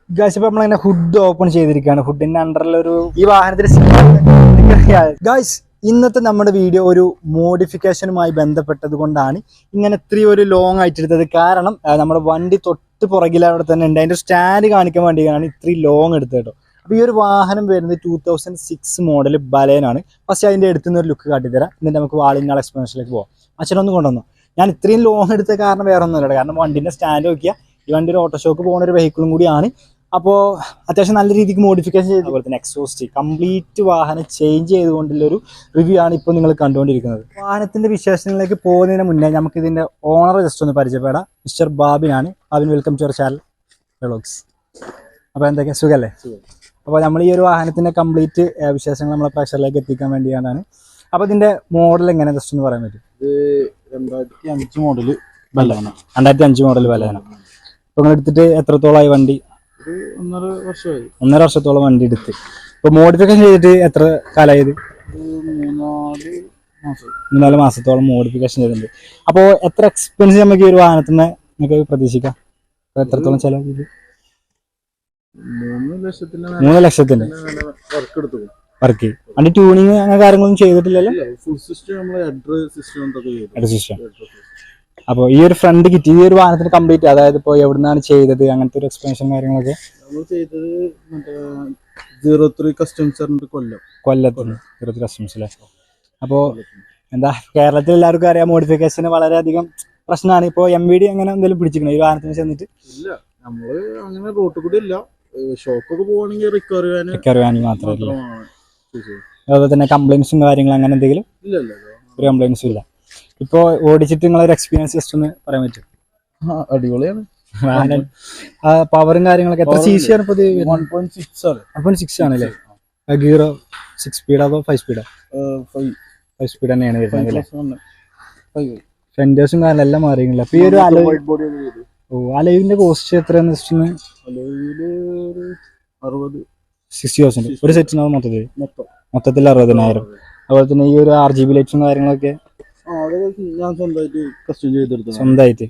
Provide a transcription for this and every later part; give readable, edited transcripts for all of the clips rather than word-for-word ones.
Guys ഇപ്പൊ നമ്മളിങ്ങനെ hood open ചെയ്തിരിക്കുകയാണ്. ഹുഡിന്റെ അണ്ടറിലൊരു ഈ വാഹനത്തിന് ഗായ്സ് ഇന്നത്തെ നമ്മുടെ വീഡിയോ ഒരു മോഡിഫിക്കേഷനുമായി ബന്ധപ്പെട്ടത് കൊണ്ടാണ് ഇങ്ങനെ ഇത്രയും ഒരു ലോങ് ആയിട്ട് എടുത്തത്. കാരണം നമ്മുടെ വണ്ടി തൊട്ട് പുറകിലവിടെ തന്നെ ഉണ്ട്. അതിന്റെ സ്റ്റാൻഡ് കാണിക്കാൻ വേണ്ടിയാണ് ഇത്രയും ലോങ് എടുത്തത് കേട്ടോ. അപ്പൊ ഈ ഒരു വാഹനം വരുന്നത് 2006 മോഡൽ ബലേനാണ്. ഫസ്റ്റ് അതിന്റെ അടുത്തുനിന്ന് ഒരു ലുക്ക് കാട്ടിത്തരാം, എന്നിട്ട് നമുക്ക് വാളിനാൾ എക്സ്പീരിയൻസിലേക്ക് പോകാം. അച്ഛനൊന്നും കൊണ്ടുവന്നു. ഞാൻ ഇത്രയും ലോങ് എടുത്ത കാരണം വേറെ ഒന്നുമില്ല, കാരണം വണ്ടിന്റെ സ്റ്റാൻഡ് നോക്കിയാൽ ഈ വണ്ടി ഒരു ഓട്ടോഷോക്ക് പോകുന്ന ഒരു വെഹിക്കിളും കൂടിയാണ്. അപ്പോൾ അത്യാവശ്യം നല്ല രീതിക്ക് മോഡിഫിക്കേഷൻ ചെയ്ത പോലെ തന്നെ എക്സോസ്റ്റ് കംപ്ലീറ്റ് വാഹനം ചേഞ്ച് ചെയ്തുകൊണ്ടുള്ളൊരു റിവ്യൂ ആണ് ഇപ്പോൾ നിങ്ങൾ കണ്ടുകൊണ്ടിരിക്കുന്നത്. വാഹനത്തിന്റെ വിശേഷങ്ങളിലേക്ക് പോകുന്നതിന് മുന്നേ നമുക്ക് ഇതിന്റെ ഓണർ ജസ്റ്റ് ഒന്ന് പരിചയപ്പെടാം. മിസ്റ്റർ ബാബിനാണ്. Babin, welcome to our channel 3lakhs. അപ്പോൾ എന്തൊക്കെയാ, സുഖല്ലേ? അപ്പോൾ നമ്മൾ ഈ ഒരു വാഹനത്തിന്റെ കംപ്ലീറ്റ് വിശേഷങ്ങൾ നമ്മളെ പ്രേക്ഷകരിലേക്ക് എത്തിക്കാൻ വേണ്ടിയാണ്. അപ്പോൾ ഇതിന്റെ മോഡൽ എങ്ങനെ ജസ്റ്റ് ഒന്ന് പറയാൻ പറ്റും? ഇത് 2005 മോഡൽ ബലേനോ. 2005 model Baleno. അപ്പോൾ നിങ്ങൾ എടുത്തിട്ട് എത്രത്തോളമായി വണ്ടി? 1.5 വർഷമായി. 1.5 വർഷത്തോളം വണ്ടി എടുത്ത്. ഇപ്പോൾ മോഡിഫിക്കേഷൻ ചെയ്തിട്ട് എത്ര കാലമായത്? 3-4 മാസത്തോളം മോഡിഫിക്കേഷൻ ചെയ്തിട്ടുണ്ട്. അപ്പോൾ എത്ര എക്സ്പെൻസ് നമുക്ക് ഈ ഒരു വാഹനത്തിന് നമുക്ക് പ്രതീക്ഷിക്കാം? എത്രത്തോളം ചെലവ്? 3 ലക്ഷത്തിന് വർക്ക്. അതിന്റെ ട്യൂണിങ് അങ്ങനെ കാര്യങ്ങളൊന്നും ചെയ്തിട്ടില്ലല്ലോ? Full system system. അപ്പോൾ ഈ ഒരു ഫ്രണ്ട് കിറ്റ് ഈ ഒരു വാഹനത്തിന് കംപ്ലീറ്റ്, അതായത് ഇപ്പോൾ എവിടുന്നാണ് ചെയ്തത്, അങ്ങനത്തെ ഒരു എക്സ്പെൻഷൻ കാര്യങ്ങളൊക്കെ? നമ്മൾ ചെയ്തത് 03 കസ്റ്റംസ് കൊല്ലത്തിന് 03 കസ്റ്റംസ് അല്ലേ? അപ്പോൾ എന്താ, കേരളത്തിൽ എല്ലാവർക്കും അറിയാം മോഡിഫിക്കേഷന് വളരെയധികം പ്രശ്നമാണ്. ഇപ്പോൾ MVD അങ്ങനെ എന്തെങ്കിലും പിടിച്ചിരിക്കണം ഈ വാഹനത്തിന് ചെന്നിട്ട്? ഇല്ല, നമ്മള് അങ്ങനെ റോട്ടിൽ കൂടി ഇല്ല. ഷോപ്പൊക്കെ പോവാണെങ്കിൽ റിക്കവർ ചെയ്യാൻ മാത്രമല്ല. അതുപോലെ തന്നെ കംപ്ലൈൻസും കാര്യങ്ങളും അങ്ങനെ എന്തെങ്കിലും? ഇല്ല, ഒരു കംപ്ലൈൻസും ഇല്ല. ഇപ്പോൾ ഓടിച്ചിട്ട് നിങ്ങളൊരു എക്സ്പീരിയൻസ് ജസ്റ്റ് ഒന്ന് പറയാൻ പറ്റും? അടിപൊളിയാണ്. പവറും കാര്യങ്ങളൊക്കെ എത്ര CC ആണ് ഇപ്പോൾ? 1.6 ആണല്ലേ? ഗിയറോ 6 സ്പീഡ് അതോ 5 സ്പീഡോ? 5 സ്പീഡ് തന്നെയാണ് വരുന്നത്. ഫെൻഡേഴ്സും കാര്യം എല്ലാം മാറിയില്ല. അപ്പോൾ ഈ ഒരു അലവിന്റെ കോസ്റ്റ് എത്രയാന്ന് വെച്ചിട്ടുണ്ടെങ്കിൽ 60,000 ഒരു സെറ്റിനാണ് മൊത്തത്തിൽ 60,000. അതുപോലെ തന്നെ ഈ ഒരു RGB ലൈറ്റ്സും കാര്യങ്ങളൊക്കെ ഞാൻ സ്വന്തമായിട്ട് കസ്റ്റം ചെയ്തെടുത്തു. സ്വന്തമായിട്ട്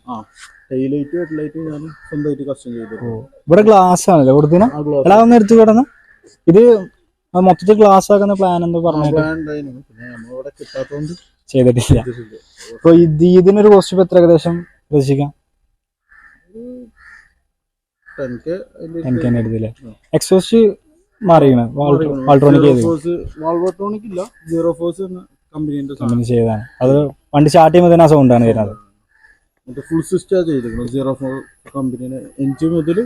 ഇവിടെ ഗ്ലാസ് ആണല്ലേ കൊടുത്തിന്? എല്ലാം ഒന്ന് എടുത്തു കിടന്ന് ഇത് മൊത്തത്തിൽ ഗ്ലാസ് ആക്കുന്ന പ്ലാൻ എന്തോ പറഞ്ഞു ചെയ്തിട്ടില്ല. അപ്പൊ ഇതിനൊരു കോസ്റ്റ് ഇപ്പൊ എത്ര ഏകദേശം പ്രതീക്ഷിക്കാം? 10K എടുത്തില്ലേ? എക്സോസ്റ്റ് മാറിയാണ് വാൾവോട്രോണിക് ഇല്ല, സീറോ ഫോഴ്സ് കമ്പനി ചെയ്തതാണ്. അത് വണ്ടി സ്റ്റാർട്ട് ചെയ്യുമ്പോൾ തന്നെ ആ സൗണ്ടാണ് വരുന്നത്. ഫുൾ സിസ്റ്റം ചെയ്തിരിക്കുന്നത് 04 കമ്പനിയുടെ എഞ്ചിൻ മുതൽ.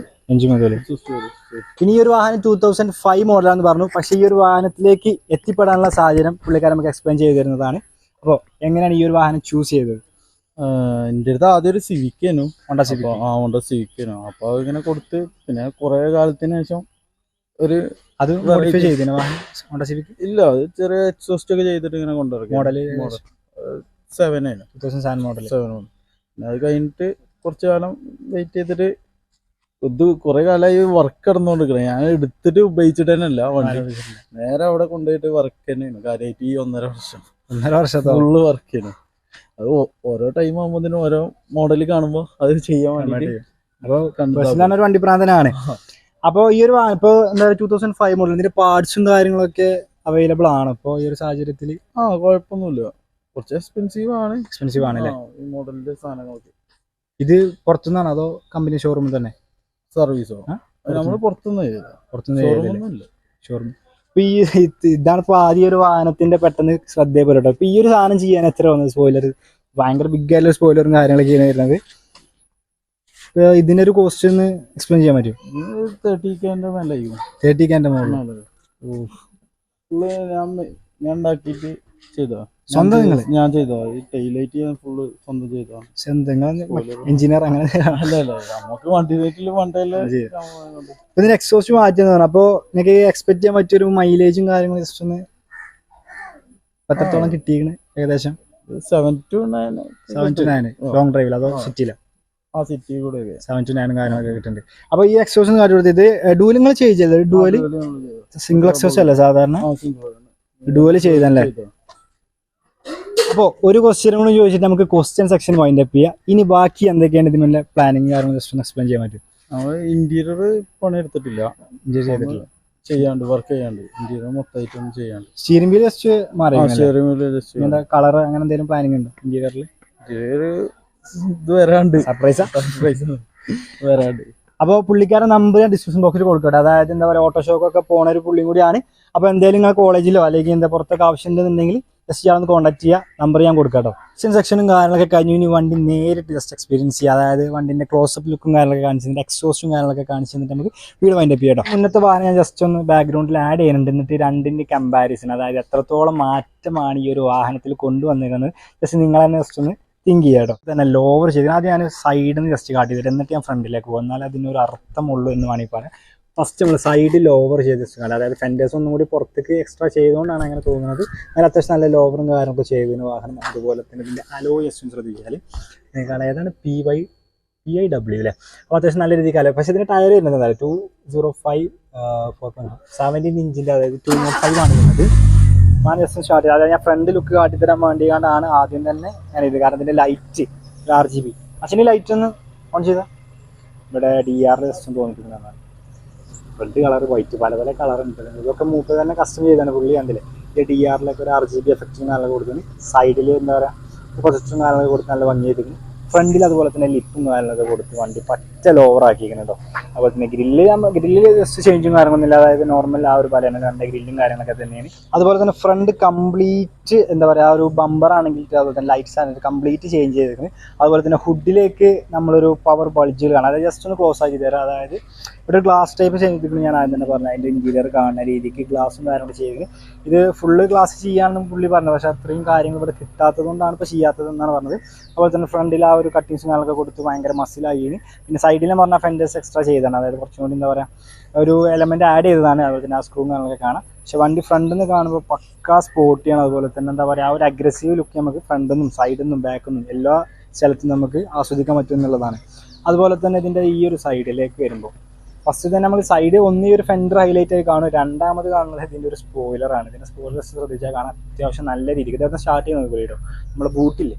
പിന്നെ ഈ ഒരു വാഹനം 2005 മോഡലാണെന്ന് പറഞ്ഞു. പക്ഷേ ഈ ഒരു വാഹനത്തിലേക്ക് എത്തിപ്പെടാനുള്ള സാഹചര്യം പുള്ളിക്കാരൻ നമുക്ക് എക്സ്പ്ലെയിൻ ചെയ്ത് തരുന്നതാണ്. അപ്പോൾ എങ്ങനെയാണ് ഈ ഒരു വാഹനം ചൂസ് ചെയ്തത്? എൻ്റെ അടുത്ത് ആദ്യം ഒരു സിവിക്കായിരുന്നു, ഹോണ്ട സിവിക്കായിരുന്നു. അപ്പോൾ ഇങ്ങനെ കൊടുത്ത് പിന്നെ കുറെ കാലത്തിന് ശേഷം ഒരു അത് മോഡിഫൈ ചെയ്തിരുന്നു ഹോണ്ട സിവിക്ക്? ഇല്ല, അത് ചെറിയ എക്സോസ്റ്റ് ഒക്കെ ചെയ്തിട്ട് ഇങ്ങനെ കൊണ്ടുവരും. മോഡൽ 7 ആണ്, 2007 മോഡൽ. അത് കഴിഞ്ഞിട്ട് കുറച്ചു കാലം വെയിറ്റ് ചെയ്തിട്ട് ഇത് കുറെ കാലമായി വർക്ക് നടന്നുകൊണ്ടിരിക്കണം. ഞാൻ എടുത്തിട്ട് ഉപയോഗിച്ചിട്ട് തന്നെ അല്ല വണ്ടി, നേരെ അവിടെ കൊണ്ടുപോയിട്ട് വർക്ക് തന്നെയാണ് കാര്യമായിട്ട്. ഈ 1.5 വർഷത്തെ ഫുള്ള് വർക്ക് ചെയ്യണം. അത് ഓരോ ടൈം ആകുമ്പോഴത്തേനും ഓരോ മോഡൽ കാണുമ്പോൾ അത് ചെയ്യാൻ വേണ്ടി. അപ്പോൾ വണ്ടി പ്രാന്തനാണ്. അപ്പോൾ ഈ ഒരു ഇപ്പൊ എന്താ 2005 മോഡൽ, ഇതിന്റെ പാർട്സും കാര്യങ്ങളൊക്കെ അവൈലബിൾ ആണ് ഇപ്പോൾ ഈ ഒരു സാഹചര്യത്തിൽ? കുഴപ്പമൊന്നുമില്ല. കുറച്ച് എക്സ്പെൻസീവ് ആണല്ലേ ഈ മോഡലിന്റെ സാധനങ്ങളൊക്കെ? ഇത് പുറത്തുനിന്നാണ് അതോ കമ്പനി ഷോറൂമിൽ തന്നെ? സർവീസോ? നമ്മള് പുറത്തുനിന്ന് ഷോറൂം. ഇപ്പൊ ഇതാണ് ഇപ്പൊ ആദ്യം ഒരു വാഹനത്തിന്റെ പെട്ടെന്ന് ശ്രദ്ധയപ്പെട്ടോ. ഇപ്പൊ ഈ ഒരു സാധനം ചെയ്യാൻ എത്ര വന്നത്? സ്പോയിലർ ഭയങ്കര ബിഗ് ആയിട്ടുള്ള സ്പോയിലറും കാര്യങ്ങളൊക്കെയാണ് വരുന്നത്. ഇതിനൊരു കോസ്റ്റ് ഒന്ന് എക്സ്പ്ലെയിൻ ചെയ്യാൻ പറ്റും? 30K മേലെ. 30K മോഡൽ ഞാൻ ഉണ്ടാക്കിയിട്ട് ചെയ്തോ? സ്വന്തം ഞാൻ ചെയ്തോ? ഈ ടൈലൈറ്റ് ഞാൻ ഫുള്ള് സ്വന്തം ചെയ്തോ? എഞ്ചിനീയർ അങ്ങനെ നമുക്ക് വണ്ടി ഇതിന് എക്സോസ്റ്റ് മാറ്റുന്നതാണ്. അപ്പൊ നിങ്ങൾക്ക് എക്സ്പെക്ട് ചെയ്യാൻ പറ്റിയൊരു മൈലേജും കാര്യങ്ങളും ജസ്റ്റ് ഒന്ന് എത്രത്തോളം കിട്ടിയിരിക്കണ്? ഏകദേശം 7 to 9 ലോങ് ഡ്രൈവിൽ അതോ സിറ്റിയിലോ? സിറ്റി കൂടെ 7 to 9 കാര്യങ്ങളൊക്കെ കിട്ടുന്നുണ്ട്. അപ്പൊ ഈ എക്സോസ്റ്റ് കാട്ടി കൊടുത്തത് ഡുവൽ നിങ്ങൾ ചെയ്തത്? ഡുവൽ സിംഗിൾ എക്സോസ്റ്റ് അല്ലേ സാധാരണ? ഡുവൽ ചെയ്തല്ലേ? അപ്പോൾ ഒരു ക്വസ്റ്റ്യൻ കൂടി ചോദിച്ചിട്ട് നമുക്ക് ക്വസ്റ്റ്യൻ സെക്ഷൻ വൈൻഡ് അപ്പ് ചെയ്യാം. ഇനി ബാക്കി എന്തൊക്കെയാണ് ഇതിനുള്ള പ്ലാനിങ് കാര്യങ്ങൾ ജസ്റ്റ് ഒന്ന് എക്സ്പ്ലെയിൻ ചെയ്യാൻ പറ്റും? നമ്മൾ ഇന്റീരിയർ പണിയെടുത്തിട്ടില്ല, ചെയ്തിട്ടില്ല, ചെയ്യാണ്ട് വർക്ക് ചെയ്യാണ്ട് ഇന്റീരിയർ മൊത്തമായിട്ടൊന്നും ചെയ്യാണ്ട്. സ്റ്റീറിംഗ് വീൽ ജസ്റ്റ് മാറി, കളർ അങ്ങനെ എന്തെങ്കിലും പ്ലാനിങ് ഉണ്ടോ ഇന്റീരിയറിൽ? ഇന്റീരിയർ ഇത് വരാണ്ട് സർപ്രൈസ് വരാണ്ട്. അപ്പോൾ പുള്ളിക്കാരൻ നമ്പർ ഞാൻ ഡിസ്ക്രിപ്ഷൻ ബോക്സിൽ കൊടുക്കട്ടെ. അതായത് എന്താ പറയുക, ഓട്ടോഷോക്കൊക്കെ പോണ ഒരു പുള്ളിയും കൂടിയാണ്. അപ്പോൾ എന്തെങ്കിലും നിങ്ങൾ കോളേജിലോ അല്ലെങ്കിൽ എന്താ പുറത്തൊക്കെ ആവശ്യമുണ്ടെന്നുണ്ടെങ്കിൽ ജസ്റ്റ് ഞാൻ കോൺടാക്ട് ചെയ്യുക, നമ്പർ ഞാൻ കൊടുക്കാം. സെക്ഷനും കാര്യങ്ങളൊക്കെ കഴിഞ്ഞു. ഇനി വണ്ടി നേരിട്ട് ജസ്റ്റ് എക്സ്പീരിയൻസ് ചെയ്യുക. അതായത് വണ്ടിൻ്റെ ക്ലോസപ്പ് ലുക്കും കാര്യങ്ങളൊക്കെ കാണിച്ചിട്ട് എക്സോസ്റ്റും കാര്യങ്ങളൊക്കെ കാണിച്ചു തന്നിട്ട് നമുക്ക് വീട് വൈൻഡപ്പ് ചെയ്യാം. മുന്നത്തെ വാഹനം ഞാൻ ജസ്റ്റ് ഒന്ന് ബാക്ക്ഗ്രൗണ്ടിൽ ആഡ് ചെയ്യുന്നുണ്ട്. എന്നിട്ട് രണ്ടിൻ്റെ കമ്പാരിസൺ, അതായത് എത്രത്തോളം മാറ്റമാണ് ഈ ഒരു വാഹനത്തിൽ കൊണ്ടുവന്നിരിക്കുന്നത് ജസ്റ്റ് നിങ്ങൾ തന്നെ ജസ്റ്റ് ഒന്ന് തിങ്ക് ചെയ്യാം കേട്ടോ. തന്നെ ലോവർ ചെയ്ത് ആദ്യം ഞാൻ സൈഡിൽ നിന്ന് ജസ്റ്റ് കാട്ടി തരാം, എന്നിട്ട് ഞാൻ ഫ്രണ്ടിലേക്ക് പോകും. എന്നാൽ അതിനൊരു അർത്ഥമുള്ളൂ എന്ന് വേണമെങ്കിൽ പറയാം. ഫസ്റ്റ് നമ്മൾ സൈഡിൽ ലോവർ ചെയ്ത് ജസ്റ്റ് കാണാം. അതായത് ഫെൻഡേഴ്സ് ഒന്നും കൂടി പുറത്തേക്ക് എക്സ്ട്രാ ചെയ്തുകൊണ്ടാണ് അങ്ങനെ തോന്നുന്നത്. എന്നാൽ അത്യാവശ്യം നല്ല ലോവറും കാര്യങ്ങളൊക്കെ ചെയ്തതിന് വാഹനം. അതുപോലെ തന്നെ ഇതിൻ്റെ അലോയസും ശ്രദ്ധിച്ചാൽ നിങ്ങൾക്കാണ് ഏതാണ് PIW അല്ലേ. അപ്പോൾ അത്യാവശ്യം നല്ല രീതിക്ക് അലോ. പക്ഷേ ഇതിൻ്റെ ടയർ വരുന്നത് എന്തായാലും 205 4.17 ഇഞ്ചിൻ്റെ, അതായത് 205 ആണ് വരുന്നത്. ഞാൻ ജസ്റ്റ് സ്റ്റാർട്ട് ചെയ്ത്, അതായത് ഞാൻ ഫ്രണ്ട് ലുക്ക് കാട്ടിത്തരാൻ വേണ്ടിയാണ് ആദ്യം തന്നെ ഞാനിത്. കാരണം ഇതിൻ്റെ ലൈറ്റ് RGB അച്ഛൻ്റെ ലൈറ്റ് ഒന്ന് ഓൺ ചെയ്താൽ ഇവിടെ DR ജസ്റ്റ് തോന്നിക്കുന്നതാണ്. റെഡ് കളർ, വൈറ്റ്, പല പല കളർ ഉണ്ട്. ഇതൊക്കെ മൂപ്പ് തന്നെ കസ്റ്റം ചെയ്താണ് പുള്ളി. കണ്ടില്ലേ, ഈ DRലൊക്കെ ഒരു RGB എഫക്റ്റും നല്ല കൊടുക്കുന്നു. സൈഡിൽ എന്താ പറയുക പ്രൊജക്റ്റും കാര്യങ്ങളൊക്കെ കൊടുത്ത് നല്ല ഭംഗിയായിരിക്കും. ഫ്രണ്ടിൽ അതുപോലെ തന്നെ ലിപ്പും കാര്യങ്ങളൊക്കെ കൊടുത്ത് വണ്ടി പറ്റ ലോവർ ആക്കിയിരിക്കണം കേട്ടോ. അതുപോലെ തന്നെ ഗ്രില്ല് ജസ്റ്റ് ചേഞ്ചും കാര്യങ്ങളൊന്നുമില്ല. അതായത് നോർമൽ ആ ഒരു പറയാണ് രണ്ട് ഗ്രില്ലും കാര്യങ്ങളൊക്കെ തന്നെയാണ്. അതുപോലെ തന്നെ ഫ്രണ്ട് കംപ്ലീറ്റ് എന്താ പറയുക, ആ ഒരു ബമ്പർ ആണെങ്കിൽ അതുപോലെ തന്നെ ലൈറ്റ്സ് ആണെങ്കിൽ കംപ്ലീറ്റ് ചേഞ്ച് ചെയ്തിരിക്കുന്നത്. അതുപോലെ തന്നെ ഹുഡിലേക്ക് നമ്മളൊരു പവർ ബൾജുകൾ കാണാം. അതായത് ജസ്റ്റ് ഒന്ന് ക്ലോസ് ആക്കി തരാം. അതായത് ഇവിടെ ഗ്ലാസ് ടൈപ്പ് ചെയ്തിരിക്കുന്നത് ഞാൻ ആദ്യം തന്നെ പറഞ്ഞു. അതിൻ്റെ ഇന്റീരിയർ കാണുന്ന രീതിക്ക് ഗ്ലാസും കാര്യങ്ങളൊക്കെ ചെയ്തിരിക്കുന്നത്. ഇത് ഫുള്ള് ഗ്ലാസ് ചെയ്യാമെന്ന് പുള്ളി പറഞ്ഞത്. പക്ഷേ അത്രയും കാര്യങ്ങൾ ഇവിടെ കിട്ടാത്തത് കൊണ്ടാണ് ഇപ്പോൾ ചെയ്യാത്തതെന്നാണ് പറഞ്ഞത്. അതുപോലെ തന്നെ ഫ്രണ്ടിൽ ആ ഒരു കട്ടിങ്സും കാര്യങ്ങളൊക്കെ കൊടുത്ത് ഭയങ്കര മസിലായി. പിന്നെ സൈഡിലും പറഞ്ഞാൽ ഫെൻഡേഴ്സ് എക്സ്ട്രാ ചെയ്തതാണ്. അതായത് കുറച്ചും കൂടി എന്താ പറയുക ഒരു എലമെന്റ് ആഡ് ചെയ്തതാണ്. അതുപോലെ തന്നെ ആ സ്ക്രൂ കാര്യങ്ങളൊക്കെ കാണാം. പക്ഷെ വണ്ടി ഫ്രണ്ടിൽ നിന്ന് കാണുമ്പോൾ പക്കാ സ്പോർട്ടിയാണ്. അതുപോലെ തന്നെ എന്താ പറയുക ആ ഒരു അഗ്രസീവ് ലുക്ക് നമുക്ക് ഫ്രണ്ടിൽ നിന്നും സൈഡിൽ നിന്നും ബാക്കിൽ നിന്നും എല്ലാ സ്ഥലത്തും നമുക്ക് ആസ്വദിക്കാൻ പറ്റും എന്നുള്ളതാണ്. അതുപോലെ തന്നെ ഇതിൻ്റെ ഈ ഒരു സൈഡിലേക്ക് വരുമ്പോൾ ഫസ്റ്റ് തന്നെ നമുക്ക് സൈഡ് ഒന്ന് ഈ ഒരു ഫെൻഡർ ഹൈലൈറ്റ് ആയി കാണും. രണ്ടാമത് കാണുന്നത് ഇതിൻ്റെ ഒരു സ്പോയിലറാണ്. ഇതിൻ്റെ സ്പോയിലർ ശ്രദ്ധിച്ചാൽ കാണാൻ അത്യാവശ്യം നല്ല രീതിക്ക് ഇതൊക്കെ സ്റ്റാർട്ട് ചെയ്യുന്നത് കേട്ടോ. നമ്മുടെ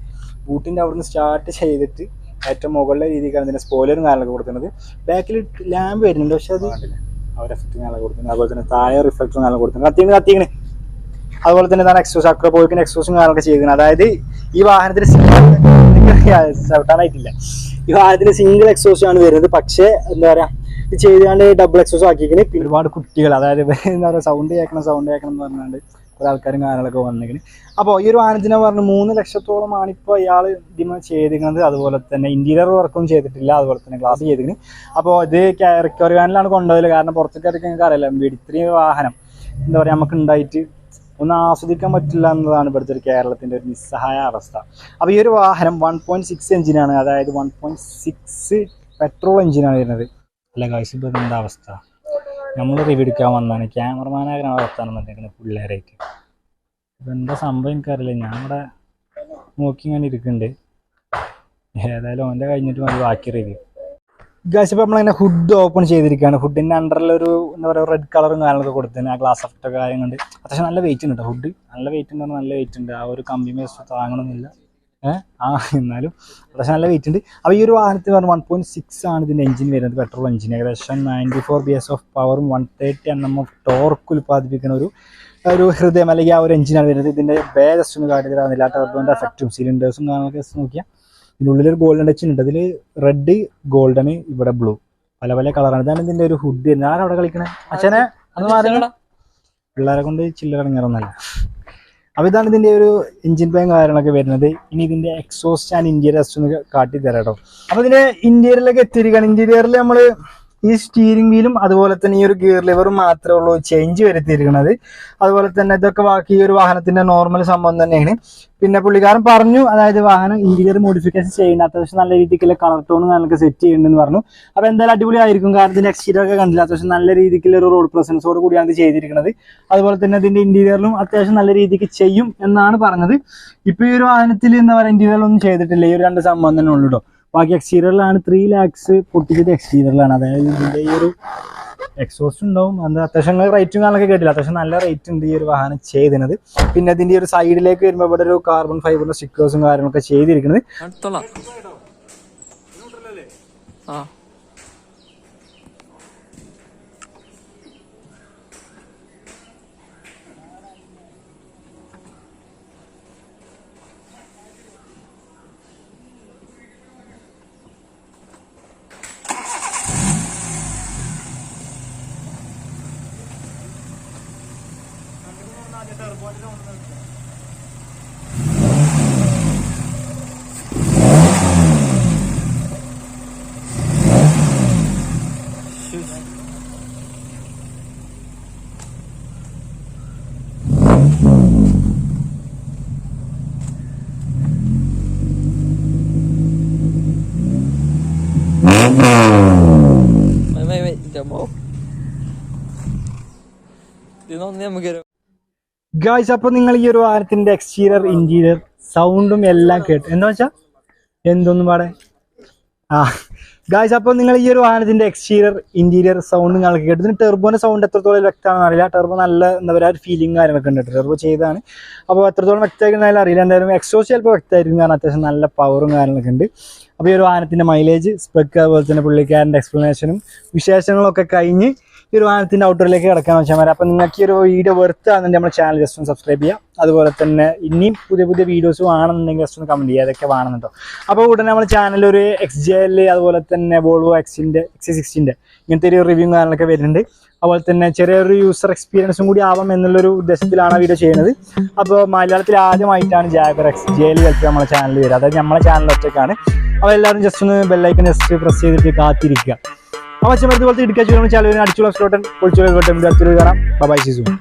ബൂട്ടിൻ്റെ അവിടുന്ന് സ്റ്റാർട്ട് ചെയ്തിട്ട് ഏറ്റവും മുകളിലെ രീതിക്കാണ് ഇതിൻ്റെ സ്പോയിലറും കാര്യങ്ങളൊക്കെ കൊടുക്കുന്നത്. ബാക്കിൽ ലാമ്പ് വരുന്നുണ്ട്, പക്ഷെ അത് അവർ എഫക്റ്റും കാര്യങ്ങളൊക്കെ കൊടുക്കുന്നത്. അതുപോലെ തന്നെ താഴെ റിഫ്ലക്ടറും കാര്യങ്ങളൊക്കെ കൊടുക്കുന്നത്. കത്തിയാണ്. അതുപോലെ തന്നെ ഇതാണ് എക്സോസ്, അക്രബോയ്ക്കിൻ്റെ എക്സോസും കാര്യങ്ങളൊക്കെ ചെയ്തിരിക്കുന്നത്. അതായത് ഈ വാഹനത്തിൽ ചവിട്ടാനായിട്ടില്ല. ഈ വാഹനത്തിൽ സിംഗിൾ എക്സോസ് ആണ് വരുന്നത്. പക്ഷേ എന്താ പറയുക ഇത് ചെയ്തുകൊണ്ട് ഡബിൾ എക്സോസ് ആക്കിയിരിക്കുന്നത്. പിന്നെ ഒരുപാട് കുട്ടികൾ, അതായത് എന്താ പറയുക സൗണ്ട് കേൾക്കണം എന്ന് പറഞ്ഞുകൊണ്ട് കുറെ ആൾക്കാരും കാര്യങ്ങളൊക്കെ വന്നിരിക്കുന്നത്. അപ്പോൾ ഈ ഒരു വാഹനത്തിനെ പറഞ്ഞ് 3 ലക്ഷത്തോളമാണ് ഇപ്പോൾ ഇയാൾ ഇതിന് ചെയ്തിരിക്കുന്നത്. അതുപോലെ തന്നെ ഇന്റീരിയർ വർക്കും ചെയ്തിട്ടില്ല. അതുപോലെ തന്നെ ഗ്ലാസ് ചെയ്തിരിക്കുന്നത്. അപ്പോൾ ഇത് റിക്കവറി വാനിലാണ് കൊണ്ടുപോയത്. കാരണം പുറത്തേക്ക് ഇറക്കി നിങ്ങൾക്ക് അറിയില്ല, ഇത്രയും വാഹനം എന്താ പറയുക നമുക്ക് ഉണ്ടായിട്ട് ഒന്നും ആസ്വദിക്കാൻ പറ്റില്ല എന്നതാണ് ഇവിടുത്തെ ഒരു കേരളത്തിൻ്റെ ഒരു നിസ്സഹായ അവസ്ഥ. അപ്പോൾ ഈ ഒരു വാഹനം 1.6 എഞ്ചിനാണ്. അതായത് 1.6 പെട്രോൾ എഞ്ചിനാണ് വരുന്നത്. അല്ല ഗായ്സ്, ഇപ്പോൾ എന്താ അവസ്ഥ? നമ്മൾ റിവ്യൂ എടുക്കാൻ വന്നതാണ്, ക്യാമറമാനാകാൻ വർത്താനെന്നുണ്ടെങ്കിൽ പിള്ളേരായിട്ട്. ഇപ്പം എന്താ സംഭവം എനിക്കറിയില്ല. ഞാൻ ഇവിടെ നോക്കി ഇങ്ങനെ ഇരിക്കുന്നുണ്ട്. ഏതായാലും അവൻ്റെ കഴിഞ്ഞിട്ട് മതി ബാക്കി റിവ്യൂ. ഗായ്സ്, ഇപ്പോൾ നമ്മളിങ്ങനെ ഹുഡ് ഓപ്പൺ ചെയ്തിരിക്കുകയാണ്. ഹുഡിൻ്റെ അണ്ടറിലൊരു എന്താ പറയുക റെഡ് കളറും കാര്യങ്ങളൊക്കെ കൊടുത്തതിന് ആ ഗ്ലാസ് എഫക്റ്റ് കാര്യങ്ങളുണ്ട്. അത്യാവശ്യം നല്ല വെയിറ്റ് ഉണ്ട് കേട്ടോ. ഹുഡ് നല്ല വെയിറ്റ് ഉണ്ടെന്ന്, നല്ല വെയിറ്റ് ഉണ്ട്. ആ ഒരു കമ്പി മേസ് താങ്ങണമെന്നില്ല. എന്നാലും അത്യാവശ്യം നല്ല വെയിറ്റ് ഉണ്ട്. അപ്പോൾ ഈ ഒരു വാഹനത്തിന് പറഞ്ഞാൽ 1.6 ആണ് ഇതിൻ്റെ എഞ്ചിൻ വരുന്നത്, പെട്രോൾ എഞ്ചിൻ. ഏകദേശം 94 PS ഓഫ് പവറും 130 Nm ഓഫ് ടോർക്ക് ഉൽപ്പാദിപ്പിക്കുന്ന ഒരു ഹൃദയം അല്ലെങ്കിൽ ആ ഒരു എഞ്ചിനാണ് വരുന്നത്. ഇതിൻ്റെ ജസ്റ്റ് ഒന്ന് കാട്ടി തരാവുന്നില്ല. ടർബോൻ്റെ എഫക്റ്റും സിലിണ്ടേഴ്സും കാര്യങ്ങളൊക്കെ ജസ്റ്റ് നോക്കിയാൽ ഇതിനുള്ളിലൊരു ഗോൾഡൻ ടച്ച് ഉണ്ട്. അതിൽ റെഡ്, ഗോൾഡൻ, ഇവിടെ ബ്ലൂ, പല പല കളറാണ്. ഇതാണ് ഇതിൻ്റെ ഒരു ഹുഡ് വരുന്നത്. ആരാ അവിടെ കളിക്കണേ? അച്ഛനെ അത് മാറില്ല, പിള്ളേരെ കൊണ്ട് ചില്ലറ ഇറങ്ങാറൊന്നല്ല. അപ്പോൾ ഇതാണ് ഇതിൻ്റെ ഒരു എഞ്ചിൻ പേയും കാര്യങ്ങളൊക്കെ വരുന്നത്. ഇനി ഇതിൻ്റെ എക്സോസ്റ്റ് ആൻഡ് ഇന്റീരിയർ ജസ്റ്റ് ഒന്ന് കാട്ടി തരാം കേട്ടോ. അപ്പോൾ ഇതിൻ്റെ ഇന്റീരിയറിലേക്ക് എത്തിയിരിക്കുകയാണ്. ഇന്റീരിയറിൽ നമ്മൾ ഈ സ്റ്റീറിംഗ് വീലും അതുപോലെ തന്നെ ഈ ഒരു ഗിയർ ലിവറും മാത്രമേ ഉള്ളൂ ചേഞ്ച് വരുത്തിയിരിക്കുന്നത്. അതുപോലെ തന്നെ ഇതൊക്കെ ബാക്കി ഈ ഒരു വാഹനത്തിന്റെ നോർമൽ സംഭവം തന്നെയാണ്. പിന്നെ പുള്ളിക്കാരൻ പറഞ്ഞു, അതായത് വാഹനം ഇന്റീരിയർ മോഡിഫിക്കേഷൻ ചെയ്യുന്ന അത്യാവശ്യം നല്ല രീതിക്കുള്ള കളർ ടോണും കാര്യങ്ങളൊക്കെ സെറ്റ് ചെയ്യുന്നുണ്ടെന്ന് പറഞ്ഞു. അപ്പോൾ എന്തായാലും അടിപൊളിയായിരിക്കും. കാരണം ഇതിന്റെ എക്സ്റ്റീരിയർ ഒക്കെ കണ്ടില്ല, അത്യാവശ്യം നല്ല രീതിക്കുള്ള ഒരു റോഡ് പ്രസൻസോട് കൂടിയാണ് ഇത് ചെയ്തിരിക്കുന്നത്. അതുപോലെ തന്നെ ഇതിന്റെ ഇന്റീരിയറിലും അത്യാവശ്യം നല്ല രീതിക്ക് ചെയ്യും എന്നാണ് പറഞ്ഞത്. ഇപ്പൊ ഈ ഒരു വാഹനത്തിൽ എന്താ പറയുക ഇന്റീരിയറിലൊന്നും ചെയ്തിട്ടില്ല. ഈ ഒരു 2 സംഭവം തന്നെ ഉള്ളൂ കേട്ടോ. ബാക്കി എക്സ്റ്റീരിയറിലാണ് 3 lakhs പൊട്ടിച്ചത് എക്സ്റ്റീരിയറിലാണ്. അതായത് ഇതിന്റെ ഈ ഒരു എക്സോസ്റ്റ് ഉണ്ടാവും. അത് അത്യാവശ്യം റേറ്റും കാര്യങ്ങളൊക്കെ കേട്ടില്ല, അത്യാവശ്യം നല്ല റേറ്റ് ഉണ്ട് ഈ ഒരു വാഹനം ചെയ്തിരുന്നത്. പിന്നെ ഇതിന്റെ ഒരു സൈഡിലേക്ക് വരുമ്പോൾ ഇവിടെ ഒരു കാർബൺ ഫൈബറിന്റെ സ്റ്റിക്കേഴ്സും കാര്യങ്ങളൊക്കെ ചെയ്തിരിക്കുന്നത്. ഗായ്സ്, അപ്പൊ നിങ്ങൾ ഈ ഒരു വാഹനത്തിന്റെ എക്സ്റ്റീരിയർ ഇന്റീരിയർ സൗണ്ടും എല്ലാം കേട്ടു. എന്താ വെച്ചാ എന്തൊന്നും പാടെ ഗായ്സ്, അപ്പൊ നിങ്ങൾ ഈ ഒരു വാഹനത്തിന്റെ എക്സ്റ്റീരിയർ ഇന്റീരിയർ സൗണ്ട് നിങ്ങൾക്ക് കേട്ടു. ഇതിന് ടെർബോന്റെ സൗണ്ട് എത്രത്തോളം വ്യക്തമാണെന്ന് അറിയില്ല. ടെർബോ നല്ല എന്താ പറയുക ഒരു ഫീലിംഗ് കാര്യങ്ങളൊക്കെ ഉണ്ട്. ടെർബോ ചെയ്താണ്. അപ്പോൾ എത്രത്തോളം വ്യക്തമായിരുന്നാലും അറിയില്ല. എന്തായാലും എക്സോസ്റ്റ് ചിലപ്പോൾ വ്യക്തമായിരിക്കും, കാരണം അത്യാവശ്യം നല്ല പവറും കാര്യങ്ങളൊക്കെ ഉണ്ട്. അപ്പോൾ ഈ ഒരു വാഹനത്തിന്റെ മൈലേജ്, സ്പെക്ക്, അതുപോലെ തന്നെ പുള്ളിക്കാരൻ്റെ എക്സ്പ്ലനേഷനും വിശേഷങ്ങളൊക്കെ കഴിഞ്ഞ് ഈ ഒരു വാഹനത്തിന്റെ ഔട്ടറിലേക്ക് കിടക്കാൻ വെച്ചാൽ മതി. അപ്പോൾ നിങ്ങൾക്ക് ഈ ഒരു വീഡിയോ വെറുത്താണെന്നുണ്ടെങ്കിൽ നമ്മുടെ ചാനൽ ജസ്റ്റ് ഒന്ന് സബ്സ്ക്രൈബ് ചെയ്യുക. അതുപോലെ തന്നെ ഇനിയും പുതിയ പുതിയ വീഡിയോസ് വേണമെന്നുണ്ടെങ്കിൽ ജസ്റ്റ് ഒന്ന് കമന്റ് ചെയ്യുക, അതൊക്കെ വേണമെന്നുണ്ടോ. അപ്പോൾ ഉടനെ നമ്മുടെ ചാനലിൽ ഒരു XJL അതുപോലെ തന്നെ വോൾവോ XC60 ഇങ്ങനത്തെ ഒരു റിവ്യൂ കാര്യങ്ങളൊക്കെ വരുന്നുണ്ട്. അതുപോലെ തന്നെ ചെറിയൊരു യൂസർ എക്സ്പീരിയൻസും കൂടി ആവാം എന്നുള്ളൊരു ഉദ്ദേശത്തിലാണ് വീഡിയോ ചെയ്യുന്നത്. അപ്പോൾ മലയാളത്തിൽ ആദ്യമായിട്ടാണ് ജാഗർ XJL ചിലപ്പോൾ നമ്മുടെ ചാനലിൽ വരിക. അതായത് നമ്മുടെ ചാനൽ ഒറ്റയ്ക്കാണ്. അപ്പോൾ എല്ലാവരും ജസ്റ്റ് ഒന്ന് ബെല്ലൈക്കൺ ജസ്റ്റ് പ്രസ് ചെയ്തിട്ട് കാത്തിരിക്കുക. അപ്പോൾ ഇതുപോലത്തെ ഇടുക്കി ചാനൽ അടിച്ചുള്ള സ്ലോട്ടൻ പൊളിച്ചുള്ള കാണാം. Bye, see soon.